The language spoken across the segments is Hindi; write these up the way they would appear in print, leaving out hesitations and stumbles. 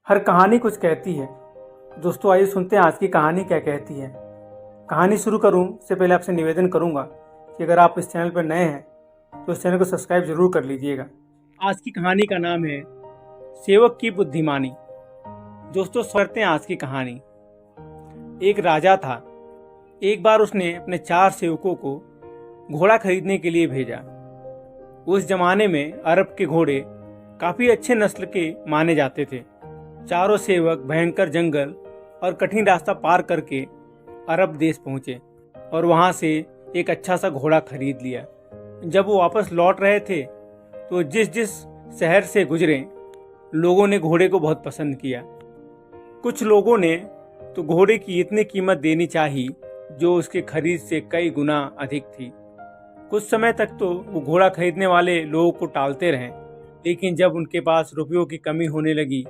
हर कहानी कुछ कहती है। दोस्तों आइए सुनते हैं आज की कहानी क्या कहती है। कहानी शुरू करूं से पहले आपसे निवेदन करूंगा कि अगर आप इस चैनल पर नए हैं तो इस चैनल को सब्सक्राइब जरूर कर लीजिएगा। आज की कहानी का नाम है सेवक की बुद्धिमानी। दोस्तों सुनते हैं आज की कहानी। एक राजा था। एक बार उसने अपने 4 सेवकों को घोड़ा खरीदने के लिए भेजा। उस जमाने में अरब के घोड़े काफी अच्छे नस्ल के माने जाते थे। चारों सेवक भयंकर जंगल और कठिन रास्ता पार करके अरब देश पहुंचे और वहां से एक अच्छा सा घोड़ा खरीद लिया। जब वो वापस लौट रहे थे तो जिस जिस शहर से गुजरे लोगों ने घोड़े को बहुत पसंद किया। कुछ लोगों ने तो घोड़े की इतनी कीमत देनी चाहिए जो उसके खरीद से कई गुना अधिक थी। कुछ समय तक तो वो घोड़ा खरीदने वाले लोगों को टालते रहे, लेकिन जब उनके पास रुपयों की कमी होने लगी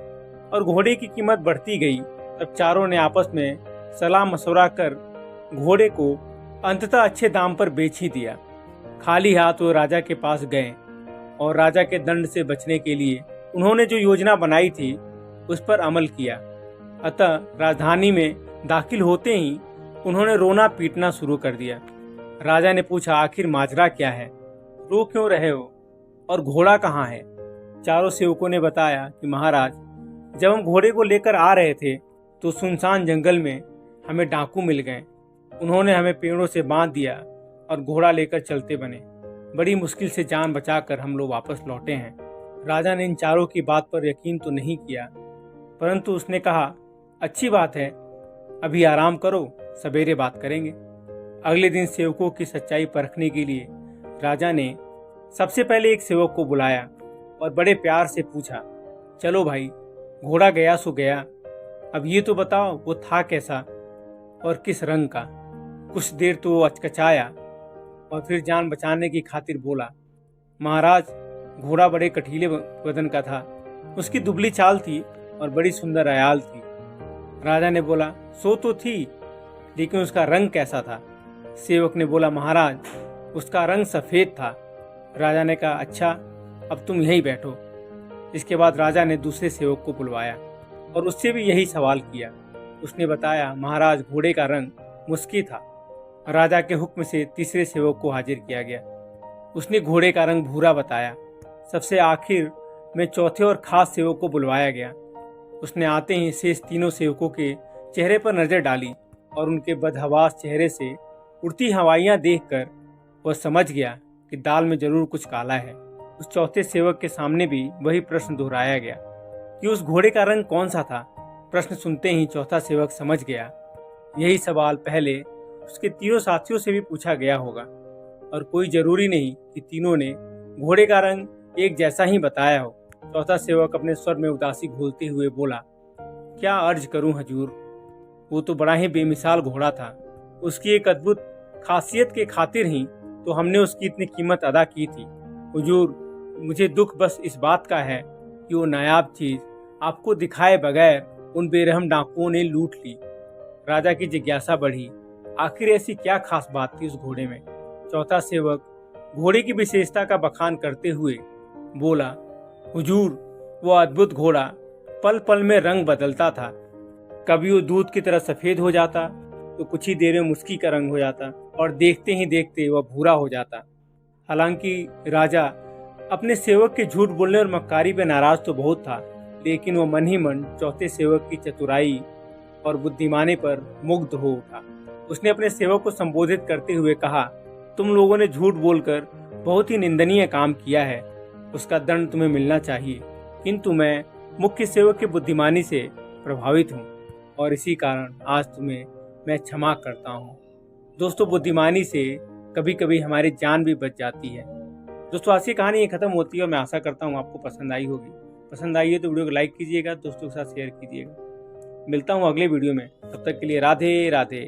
और घोड़े की कीमत बढ़ती गई तब चारों ने आपस में सलाह मशवरा कर घोड़े को अंततः अच्छे दाम पर बेच ही दिया। खाली हाथ वो राजा के पास गए और राजा के दंड से बचने के लिए उन्होंने जो योजना बनाई थी उस पर अमल किया। अतः राजधानी में दाखिल होते ही उन्होंने रोना पीटना शुरू कर दिया। राजा ने पूछा, आखिर माजरा क्या है, रो क्यों रहे हो और घोड़ा कहाँ है? चारों सेवकों ने बताया कि महाराज, जब हम घोड़े को लेकर आ रहे थे तो सुनसान जंगल में हमें डाकू मिल गए। उन्होंने हमें पेड़ों से बांध दिया और घोड़ा लेकर चलते बने। बड़ी मुश्किल से जान बचाकर हम लोग वापस लौटे हैं। राजा ने इन चारों की बात पर यकीन तो नहीं किया, परंतु उसने कहा, अच्छी बात है, अभी आराम करो, सवेरे बात करेंगे। अगले दिन सेवकों की सच्चाई परखने के लिए राजा ने सबसे पहले एक सेवक को बुलाया और बड़े प्यार से पूछा, चलो भाई, घोड़ा गया सो गया, अब ये तो बताओ वो था कैसा और किस रंग का? कुछ देर तो वो अचकचाया और फिर जान बचाने की खातिर बोला, महाराज, घोड़ा बड़े कटीले बदन का था, उसकी दुबली चाल थी और बड़ी सुंदर आयाल थी। राजा ने बोला, सो तो थी, लेकिन उसका रंग कैसा था? सेवक ने बोला, महाराज, उसका रंग सफेद था। राजा ने कहा, अच्छा, अब तुम यहीं बैठो। इसके बाद राजा ने दूसरे सेवक को बुलवाया और उससे भी यही सवाल किया। उसने बताया, महाराज, घोड़े का रंग मुस्की था। राजा के हुक्म से तीसरे सेवक को हाजिर किया गया। उसने घोड़े का रंग भूरा बताया। सबसे आखिर में चौथे और खास सेवक को बुलवाया गया। उसने आते ही शेष तीनों सेवकों के चेहरे पर नजर डाली और उनके बदहवास चेहरे से उड़ती हवाइयां देखकर वह समझ गया कि दाल में जरूर कुछ काला है। उस चौथे सेवक के सामने भी वही प्रश्न दोहराया गया कि उस घोड़े का रंग कौन सा था। प्रश्न सुनते ही चौथा सेवक समझ गया यही सवाल पहले उसके तीनों साथियों से भी पूछा गया होगा और कोई जरूरी नहीं कि तीनों ने घोड़े का रंग एक जैसा ही बताया हो। चौथा सेवक अपने स्वर में उदासी घोलते हुए बोला, क्या अर्ज करूं हजूर, वो तो बड़ा ही बेमिसाल घोड़ा था। उसकी एक अद्भुत खासियत के खातिर ही तो हमने उसकी इतनी कीमत अदा की थी। हुजूर, मुझे दुख बस इस बात का है कि वो नायाब चीज आपको दिखाए बगैर उन बेरहम डाकुओं ने लूट ली। राजा की जिज्ञासा बढ़ी, आखिर ऐसी क्या खास बात थी उस घोड़े में? चौथा सेवक घोड़े की विशेषता का बखान करते हुए बोला, हुजूर, वो अद्भुत घोड़ा पल पल में रंग बदलता था। कभी वो दूध की तरह सफेद हो जाता तो कुछ ही देर में मुस्की का रंग हो जाता और देखते ही देखते वह भूरा हो जाता। हालांकि राजा अपने सेवक के झूठ बोलने और मक्कारी पे नाराज तो बहुत था, लेकिन वो मन ही मन चौथे सेवक की चतुराई और बुद्धिमानी पर मुग्ध हो उठा। उसने अपने सेवक को संबोधित करते हुए कहा, तुम लोगों ने झूठ बोलकर बहुत ही निंदनीय काम किया है, उसका दंड तुम्हें मिलना चाहिए, किंतु मैं मुख्य सेवक की बुद्धिमानी से प्रभावित हूँ और इसी कारण आज तुम्हें मैं क्षमा करता हूँ। दोस्तों, बुद्धिमानी से कभी कभी हमारी जान भी बच जाती है। दोस्तों, आज की कहानी ये खत्म होती है और मैं आशा करता हूँ आपको पसंद आई होगी। पसंद आई है तो वीडियो को लाइक कीजिएगा, दोस्तों के साथ शेयर कीजिएगा। मिलता हूँ अगले वीडियो में, तब तक के लिए राधे राधे।